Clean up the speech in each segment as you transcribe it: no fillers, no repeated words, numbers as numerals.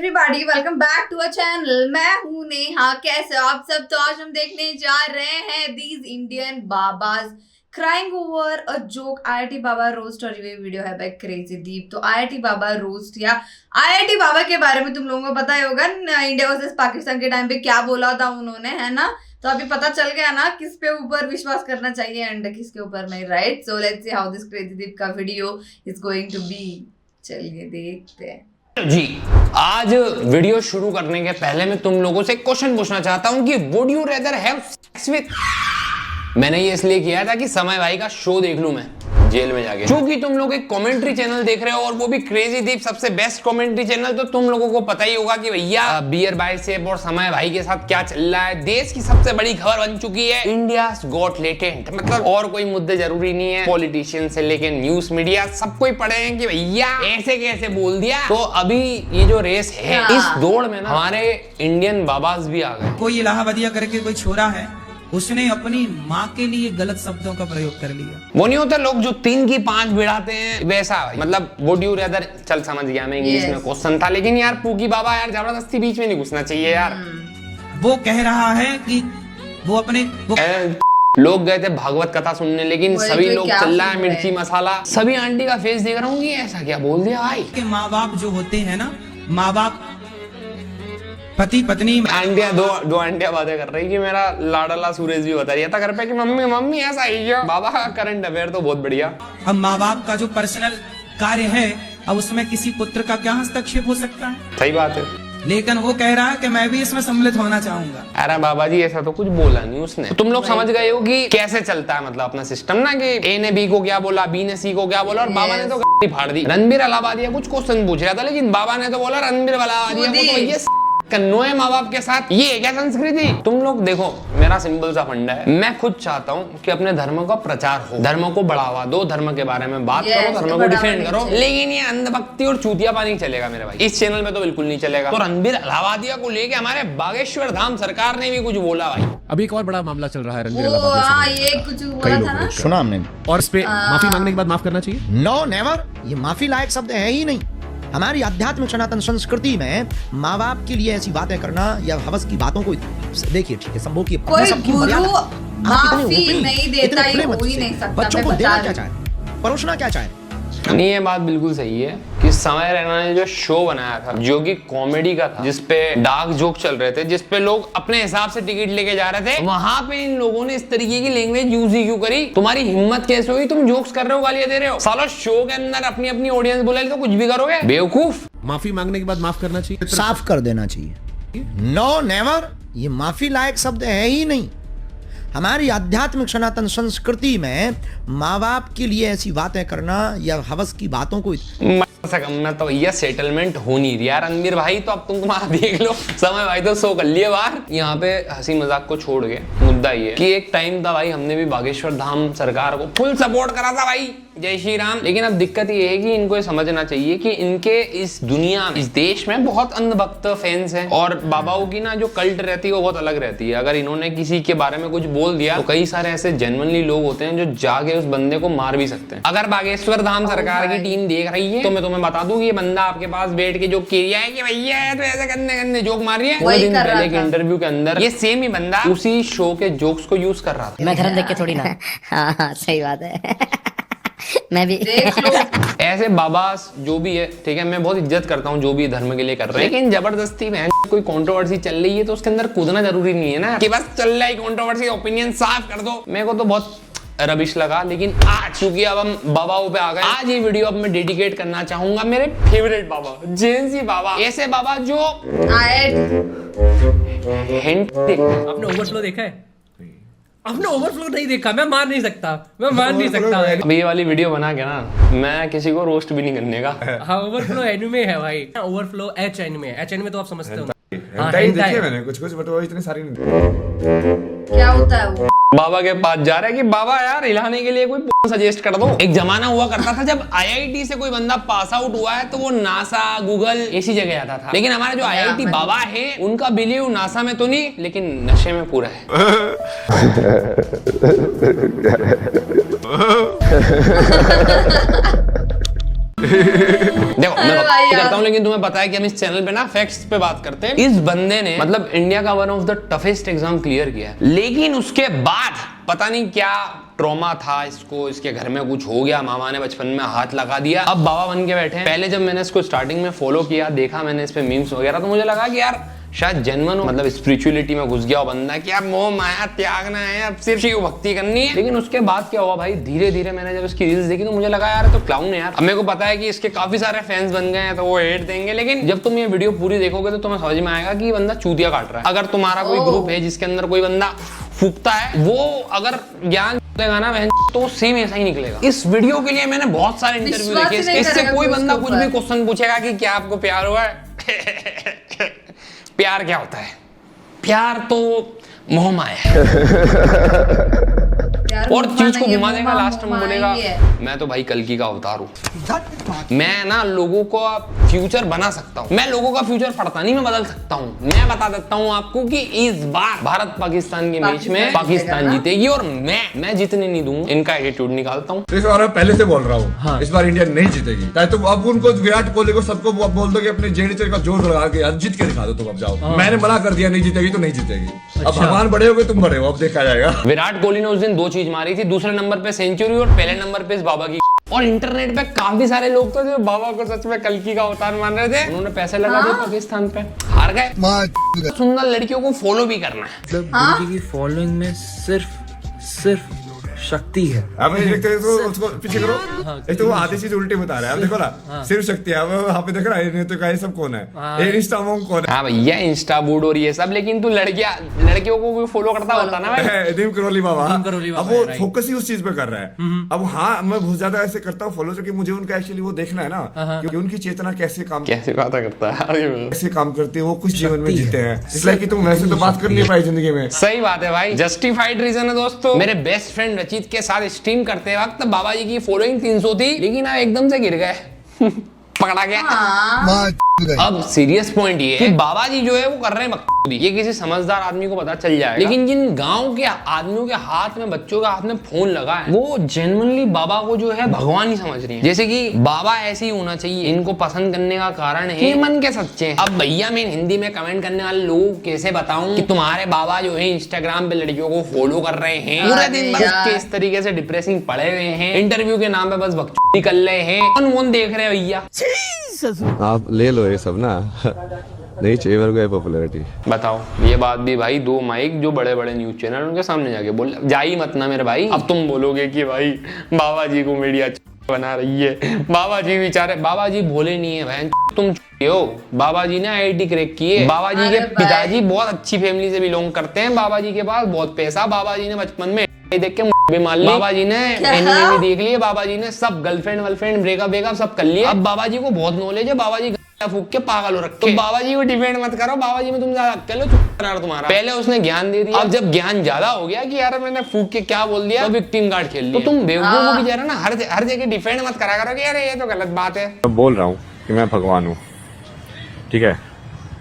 Everybody, welcome back to a channel. मैं हूं नेहा। कैसे हो आप सब? तो आज हम देखने जा रहे हैं these Indian babas crying over a joke. IIT baba roast और ये वीडियो है बाय क्रेजी दीप। तो आईआईटी बाबा रोस्ट या आईआईटी बाबा के बारे में तुम लोगों को पता ही होगा, इंडिया वर्सेस पाकिस्तान के टाइम पे क्या बोला था उन्होंने, है ना? तो अभी पता चल गया ना किस पे ऊपर विश्वास करना चाहिए एंड किसके ऊपर नहीं, right? So let's see how this crazy Deep का video is going to be. चलिए देखते हैं जी। आज वीडियो शुरू करने के पहले मैं तुम लोगों से क्वेश्चन पूछना चाहता हूं कि would you rather have sex with. मैंने ये इसलिए किया था कि समय भाई का शो देख लूं मैं जेल में जाके, क्योंकि तुम लोग एक कमेंट्री चैनल देख रहे हो और वो भी क्रेजी दीप, सबसे बेस्ट कमेंट्री चैनल। तो तुम लोगों को पता ही होगा कि भैया बियर बाइसेप और समय भाई के साथ क्या चल रहा है। देश की सबसे बड़ी खबर बन चुकी है इंडियाज गॉट लेटेंट। मतलब और कोई मुद्दे जरूरी नहीं है, पॉलिटिशियन से लेके न्यूज मीडिया सबको ही पढ़े हैं कि भैया ऐसे कैसे बोल दिया। तो अभी ये जो रेस है, इस दौड़ में ना हमारे इंडियन बाबाज भी आ गए। कोई इलाहाबादिया करके कोई छोरा है, उसने अपनी माँ के लिए गलत शब्दों का प्रयोग कर लिया। वो नहीं होता लोग जो 3 की 5 भिड़ाते हैं वैसा। मतलब वुड यू रेदर, चल समझ गया मैं, इंग्लिश में क्वेश्चन था, लेकिन यार पूकी बाबा यार जबरदस्ती बीच में नहीं घुसना चाहिए यार। वो कह रहा है कि वो अपने लोग गए थे भागवत कथा सुनने, लेकिन सभी लोग चल रहा है मिर्ची मसाला। सभी आंटी का फेस देख रहा हूँ कि ऐसा क्या बोल दिया भाई। के माँ बाप जो होते हैं ना, माँ बाप पति पत्नी। आंटियां दो आंटियां बातें कर रही कि मेरा लाडला सूरज भी बता रहा था घर पे कि मम्मी मम्मी ऐसा ही है। बाबा का करंट अफेयर तो बहुत बढ़िया। अब माँ बाप का जो पर्सनल कार्य है, अब उसमें किसी पुत्र का क्या हस्तक्षेप हो सकता है? सही बात है। लेकिन वो कह रहा है कि मैं भी इसमें सम्मिलित होना चाहूंगा। अरे बाबा जी ऐसा तो कुछ बोला नहीं उसने। तो तुम लोग समझ गए हो कि कैसे चलता है मतलब अपना सिस्टम ना, कि ए ने बी को क्या बोला, बी ने सी को क्या बोला, और बाबा ने तो गाड़ी फाड़ दी। रणबीर अलाहाबादिया कुछ क्वेश्चन पूछ रहा था, लेकिन बाबा ने तो बोला रणबीर अलाहाबादिया को तो ये कन्नोए माँ बाप के साथ ये है क्या संस्कृति? तुम लोग देखो, मेरा सिंपल सा फंडा है, मैं खुद चाहता हूँ कि अपने धर्म का प्रचार हो, धर्म को बढ़ावा दो, धर्म के बारे में बात करो, धर्म को डिफेंड करो। लेकिन ये अंधभक्ति और चूतिया पानी चलेगा मेरे भाई, इस चैनल में तो बिल्कुल नहीं चलेगा। तो रणबीर अलाहाबादिया को लेके हमारे बागेश्वर धाम सरकार ने भी कुछ बोला भाई। अभी एक और बड़ा मामला चल रहा है रणबीर ये कुछ बोला था ना, सुना हमने, और इस पे माफी मांगने के बाद माफ करना चाहिए। नो नेवर, ये माफी लायक शब्द है ही नहीं। हमारी आध्यात्मिक सनातन संस्कृति में माँ बाप के लिए ऐसी बातें करना या हवस की बातों को, देखिए ठीक है, संभव की कोई गुरु माफी नहीं देता, ये हो ही नहीं सकता। बच्चों को देना क्या चाहे, परोसना क्या चाहे। नहीं, ये बात बिल्कुल सही है कि समय रैना ने जो शो बनाया था जो कि कॉमेडी का था, जिसपे डार्क जोक चल रहे थे, जिसपे लोग अपने हिसाब से टिकट लेके जा रहे थे, वहां पे इन लोगों ने इस तरीके की लैंग्वेज यूज ही क्यों करी? तुम्हारी हिम्मत कैसे हुई? तुम जोक्स कर रहे हो, गालियां दे रहे हो। सालो शो के अंदर अपनी अपनी ऑडियंस बुला ली तो कुछ भी करोगे, बेवकूफ। माफी मांगने के बाद माफ करना चाहिए, साफ कर देना चाहिए। नो नेवर, ये माफी लायक शब्द है ही नहीं। हमारी आध्यात्मिक सनातन संस्कृति में माँ बाप के लिए ऐसी बातें करना या हवस की बातों को, मैं तो भैया सेटलमेंट हो नहीं रही यार। रणबीर भाई तो अब तुम तुम्हारा देख लो, समय भाई तो शो कर लिए बाहर। यहाँ पे हंसी मजाक को छोड़ के मुद्दा ये है कि एक टाइम था भाई, हमने भी बागेश्वर धाम सरकार को फुल सपोर्ट करा था भाई, जय श्री राम। लेकिन अब दिक्कत ये है कि इनको ये समझना चाहिए कि इनके इस दुनिया में, इस देश में बहुत अंधभक्त फैंस हैं, और बाबाओं की ना जो कल्ट रहती है वो बहुत अलग रहती है। अगर इन्होंने किसी के बारे में कुछ बोल दिया तो कई सारे ऐसे जेन्युइनली लोग होते हैं जो जाके उस बंदे को मार भी सकते हैं। अगर बागेश्वर धाम सरकार की टीम देख रही है तो मैं तुम्हें बता दूं कि ये बंदा आपके पास बैठ के जो किया है कि भैया तो ऐसे गंदे जोक मार रही है, वो दिन पहले के इंटरव्यू के अंदर ये सेम ही बंदा उसी शो के जोक्स को यूज कर रहा था। मैं धर्म देख के थोड़ी ना हाँ सही बात है मैं भी ऐसे बाबा जो भी है, ठीक है, मैं बहुत इज्जत करता हूँ जो भी धर्म के लिए कर रहे हैं, लेकिन जबरदस्ती में कोई कंट्रोवर्सी चल रही है तो उसके अंदर कूदना जरूरी नहीं है ना कि बस चल रहा है कंट्रोवर्सी, ओपिनियन साफ कर दो। मेरे को तो बहुत रबिश लगा, लेकिन आज चूंकि अब हम बाबाओं पे आ गए, आज ये वीडियो अब मैं डेडिकेट करना चाहूंगा मेरे फेवरेट बाबा, जेएनसी बाबा। ऐसे बाबा जो हिंट, आपने ओवरफ्लो देखा है? आपने ओवरफ्लो नहीं देखा? मैं मान नहीं सकता, मैं मान नहीं सकता। अब ये वाली वीडियो बना के ना मैं किसी को रोस्ट भी नहीं करने का। हाँ, ओवरफ्लो एनिमे है भाई, overflow H anime, H anime तो आप समझते हो। हाँ, देखिए मैंने कुछ बट वो इतनी सारी नहीं। क्या होता है वो? बाबा के पास जा रहा है कि बाबा यार हिलाने के लिए कोई सजेस्ट कर दो। एक जमाना हुआ करता था जब आईआईटी से कोई बंदा पास आउट हुआ है तो वो नासा, गूगल ऐसी जगह आता था। लेकिन हमारे जो आईआईटी बाबा है उनका बिलीव नासा में तो नहीं, लेकिन नशे में पूरा है। देखो मैं अरे बात भाई यार। करता हूँ, लेकिन तुम्हें पता है कि हम इस चैनल पे ना फैक्ट्स पे बात करते हैं। इस बंदे ने मतलब इंडिया का one of the toughest exam clear किया है, लेकिन उसके बाद पता नहीं क्या ट्रॉमा था इसको, इसके घर में कुछ हो गया, मामा ने बचपन में हाथ लगा दिया, अब बाबा बन के बैठे हैं। पहले जब मैंने इसको स्टार्टिंग में फॉलो किया, देखा मैंने इस पे मीम्स वगैरह, तो मुझे लगा कि यार शायद जेन्युइन मतलब स्पिरिचुअलिटी में घुस गया बंदा कि यार मोह माया त्यागना है, अब सिर्फ शिव भक्ति करनी है। लेकिन उसके बाद क्या हुआ भाई, धीरे धीरे मैंने जब इसकी रील्स देखी तो मुझे लगा यार तो क्लाउन है यार। अब मेरे को पता है कि इसके काफी सारे फैंस बन गए हैं तो वो हेट देंगे, लेकिन जब तुम ये वीडियो पूरी देखोगे तो तुम्हें समझ में आएगा कि बंदा चूतिया काट रहा है। अगर तुम्हारा कोई ग्रुप है जिसके अंदर कोई बंदा फूकता है, वो अगर ज्ञान देगा ना तो सेम ऐसा ही निकलेगा। इस वीडियो के लिए मैंने बहुत सारे इंटरव्यू देखे, इससे कोई बंदा कुछ भी क्वेश्चन पूछेगा कि क्या आपको प्यार हुआ है प्यार क्या होता है, प्यार तो मोह माया है और चीज को घुमा देगा, लास्ट में बोलेगा मैं तो भाई कल्कि का अवतार हूँ, मैं ना लोगों को फ्यूचर बना सकता हूँ, मैं लोगों का फ्यूचर पढ़ता नहीं, मैं बदल सकता हूँ। मैं बता देता हूँ आपको कि इस बार भारत पाकिस्तान के मैच में पाकिस्तान जीतेगी और मैं जीतने नहीं दूंगा, इनका एटीट्यूड निकालता हूँ। तो इस बार मैं पहले से बोल रहा हूँ इस बार इंडिया नहीं जीतेगी। चाहे तुम अब उनको विराट कोहली को सबको बोल दो कि अपने जेडीचर का जोर लगा के यार जीत के दिखा दो, तुम अब जाओ। मैंने मना कर दिया नहीं जीतेगी तो नहीं जीतेगी। अब भगवान बड़े हो गए, तुम बड़े हो, अब देखा जाएगा। विराट कोहली ने उस दिन 2 चीज मारी थी, दूसरे नंबर पे सेंचुरी और पहले नंबर पे इस बाबा की। और इंटरनेट पे काफी सारे लोग थे जो बाबा को सच में कल्कि का अवतार मान रहे थे, उन्होंने पैसे लगा दिए पाकिस्तान पे, हार गए। सुंदर लड़कियों को फॉलो भी करना है, मतलब की फॉलोइंग में सिर्फ शक्ति है। अब देखते तो उसको पीछे करो, एक तो वो आधी चीज उल्टी बता रहा है। अब देखो ना सिर्फ शक्ति है, वहाँ पे देख रहा है तो का ये सब कौन है, ये इंस्टा मोंग कौन है। हाँ भैया इंस्टा बूड और ये सब, लेकिन तू लड़कियों को कोई फॉलो करता होता ना भाई। दीम करोली बाबा, अब वो फोकस ही उस चीज पे कर रहा है। अब हाँ मैं बहुत ज्यादा ऐसे करता हूँ फॉलो, क्योंकि मुझे उनका एक्चुअली वो देखना है ना क्योंकि उनकी चेतना कैसे बात करता है, कैसे काम करती है, वो कुछ जीवन में जीते हैं, इसलिए कि तुम वैसे तो बात कर नहीं पाई जिंदगी में। सही बात है भाई, जस्टिफाइड रीजन है दोस्तों। मेरे बेस्ट फ्रेंड रचित के साथ स्ट्रीम करते वक्त बाबा जी की फॉलोइंग 300 थी, लेकिन अब एकदम से गिर गए पकड़ा गया। अब सीरियस पॉइंट ये है कि बाबा जी जो है वो कर रहे हैं बकचोदी, ये किसी समझदार आदमी को पता चल जाएगा। लेकिन जिन गांव के आदमियों के हाथ में, बच्चों के हाथ में फोन लगा है, वो जेन्युइनली बाबा को जो है भगवान ही समझ रही है, जैसे कि बाबा ऐसे ही होना चाहिए। इनको पसंद करने का कारण है मन के सच्चे हैं। अब भैया मैं हिंदी में कमेंट करने वाले लोगों को कैसे बताऊं कि तुम्हारे बाबा जो है इंस्टाग्राम पे लड़कियों को फॉलो कर रहे हैं, पूरे दिन बस इस तरीके से डिप्रेसिंग पड़े हुए हैं, इंटरव्यू के नाम पे बस बकचोदी कर रहे हैं, कौन देख रहे हैं भैया। आप ले लो ये सब ना, नहीं चाहिए मेरे को ये पॉपुलैरिटी। बताओ, ये बात भी भाई 2 माइक जो बड़े बड़े न्यूज चैनल उनके सामने जाके बोल, जा ही मत ना मेरे भाई। अब तुम बोलोगे कि भाई बाबा जी को मीडिया बना रही है, बाबा जी बेचारे, बाबा जी भोले नहीं है बहन, तुम हो। बाबा जी ने IIT क्रैक की है, बाबा जी के पिताजी बहुत अच्छी फैमिली से बिलोंग करते हैं, बाबा जी के पास बहुत पैसा, बाबा जी ने बचपन में देख के भी मान ली, बाबा जी ने एनिमे भी देख लिए, बाबा जी ने सब गर्लफ्रेंड वर्लफ्रेंड ब्रेकअप सब कर लिए। अब बाबा जी को बहुत नॉलेज है, बाबा जी फूक के पागल हो रखे। तो बाबा जी को डिपेंड मत करो, बाबा जी में तुम ज्यादा चलो चुप तुम्हारा। पहले उसने ज्ञान दे दिया, अब जब ज्ञान ज्यादा हो गया कि यार मैंने फूक के क्या बोल दिया, तो विक्टिम कार्ड खेल लिया। तो तुम बेवकूफ की जरा ना हर जगह डिफेंड मत करा करो कि यार ये तो गलत बात है। मैं बोल रहा हूँ कि मैं भगवान हूँ, ठीक है?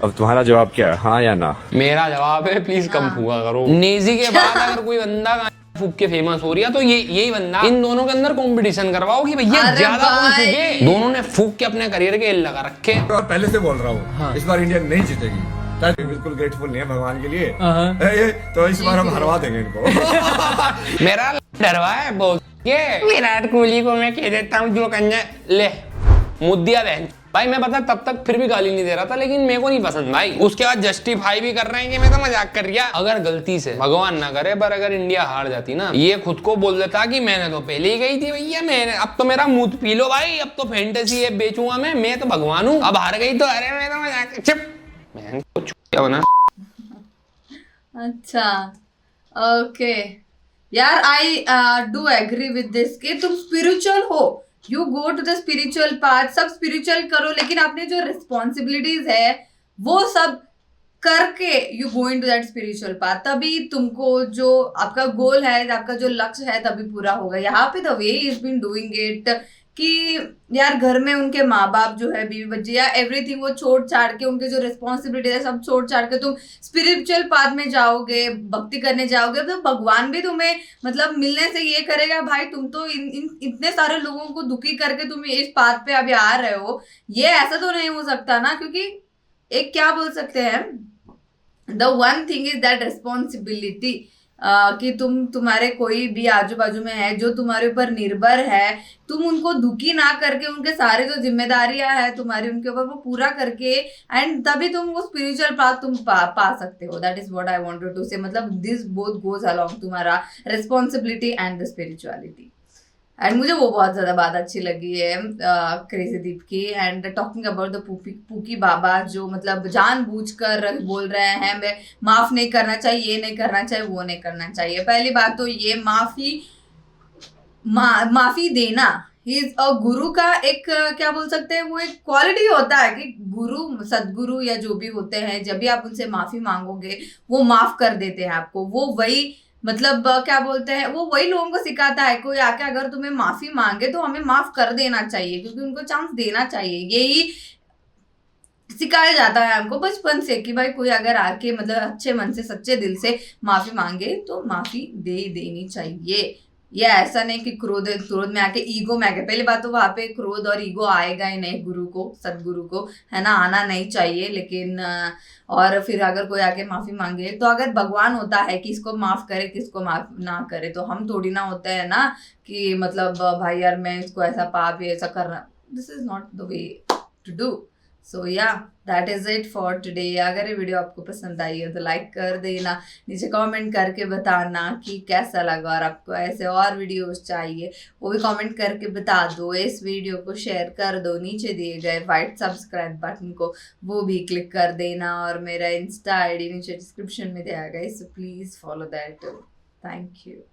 अब तुम्हारा जवाब क्या है, हाँ या ना? मेरा जवाब है प्लीज कम फूका करो। नेजी के बाद अगर कोई बंदा फूक के फेमस हो रही है तो यही बंदा, इन दोनों के अंदर कंपटीशन करवाओ कि भैया ज्यादा कौन फूके। दोनों ने फूक के अपने करियर के लगा रखे। और पहले से बोल रहा हूँ इस बार इंडिया नहीं जीतेगी, बिल्कुल ग्रेटफुल नहीं है भगवान के लिए, तो इस बार हम हरवा देंगे इनको। मेरा डरवा है बहुत, ये विराट कोहली को मैं कह देता हूँ जो कन्या ले मुद्दिया बहन भाई, मैं पता तब तक फिर भी गाली नहीं दे रहा था, लेकिन मेरे को नहीं पसंद भाई। उसके बाद जस्टिफाई भी कर रहे हैं कि मैं तो मजाक कर रहा। अगर गलती से भगवान ना करे पर अगर इंडिया हार जाती ना, ये खुद को बोल देता कि मैंने तो पहले ही गई थी भैया, मैंने अब तो मेरा मुंह पी लो भाई, अब तो फैंटेसी है बेचूंगा मैं तो भगवान हूँ, अब हार गई तो अरे मैं तो मजाक, चुप मैं कुछ क्या बना। अच्छा ओके यार, I do agree with this कि तुम स्पिरिचुअल हो, you go to the spiritual path, सब स्पिरिचुअल करो, लेकिन अपने जो रिस्पॉन्सिबिलिटीज है वो सब करके you go into that spiritual path, तभी तुमको जो आपका गोल है, आपका जो लक्ष्य है तभी पूरा होगा। यहाँ पे the way is been doing it कि यार घर में उनके माँ बाप जो है, बीवी बच्चे या एवरीथिंग वो छोड़ छाड़ के, उनके जो रिस्पॉन्सिबिलिटी है सब छोड़ छाड़ के तुम स्पिरिचुअल पाथ में जाओगे, भक्ति करने जाओगे, तो भगवान भी तुम्हें मतलब मिलने से ये करेगा भाई तुम तो इतने सारे लोगों को दुखी करके तुम इस पाथ पे अभी आ रहे हो, ये ऐसा तो नहीं हो सकता ना। क्योंकि एक क्या बोल सकते हैं, the one thing is that responsibility, कि तुम्हारे कोई भी आजू बाजू में है जो तुम्हारे ऊपर निर्भर है, तुम उनको दुखी ना करके उनके सारे जो जिम्मेदारियां है तुम्हारी उनके ऊपर वो पूरा करके, एंड तभी तुम वो स्पिरिचुअल पाथ तुम पा सकते हो। That is what I wanted to say, मतलब दिस बोथ गोज अलोंग, तुम्हारा responsibility and the spirituality. And मुझे वो बहुत ज्यादा बात अच्छी लगी है क्रेजीदीप की। And talking about the pookie baba जो मतलब जानबूझकर बोल रहे हैं मैं माफ नहीं करना चाहिए, ये नहीं करना चाहिए, वो नहीं करना चाहिए। पहली बात तो ये माफी देना इज अ गुरु का एक क्या बोल सकते हैं, वो एक क्वालिटी होता है कि गुरु सदगुरु या जो भी होते हैं जब भी आप उनसे माफी मांगोगे वो माफ कर देते हैं आपको। वो वही मतलब क्या बोलते हैं, वो वही लोगों को सिखाता है, कोई आके अगर तुम्हें माफी मांगे तो हमें माफ कर देना चाहिए, क्योंकि उनको चांस देना चाहिए। यही सिखाया जाता है हमको बचपन से कि भाई कोई अगर आके मतलब अच्छे मन से सच्चे दिल से माफी मांगे तो माफी दे देनी चाहिए। ये ऐसा नहीं कि क्रोध में आके ईगो में आके, पहली बात तो वहां पे क्रोध और ईगो आएगा ही नहीं गुरु को, सदगुरु को, है ना, आना नहीं चाहिए। लेकिन और फिर अगर कोई आके माफी मांगे तो अगर भगवान होता है कि इसको माफ करे किसको माफ ना करे, तो हम थोड़ी ना होते हैं ना कि मतलब भाई यार मैं इसको ऐसा पाप ऐसा करना, this is not the way to do. So yeah that is it for today. अगर ये वीडियो आपको पसंद आई है तो लाइक कर देना, नीचे कमेंट करके बताना कि कैसा लगा, और आपको ऐसे और वीडियोस चाहिए वो भी कमेंट करके बता दो। इस वीडियो को शेयर कर दो, नीचे दिए गए वाइट सब्सक्राइब बटन को वो भी क्लिक कर देना, और मेरा इंस्टा आईडी नीचे डिस्क्रिप्शन में दिया गया है, so please follow that. Thank you.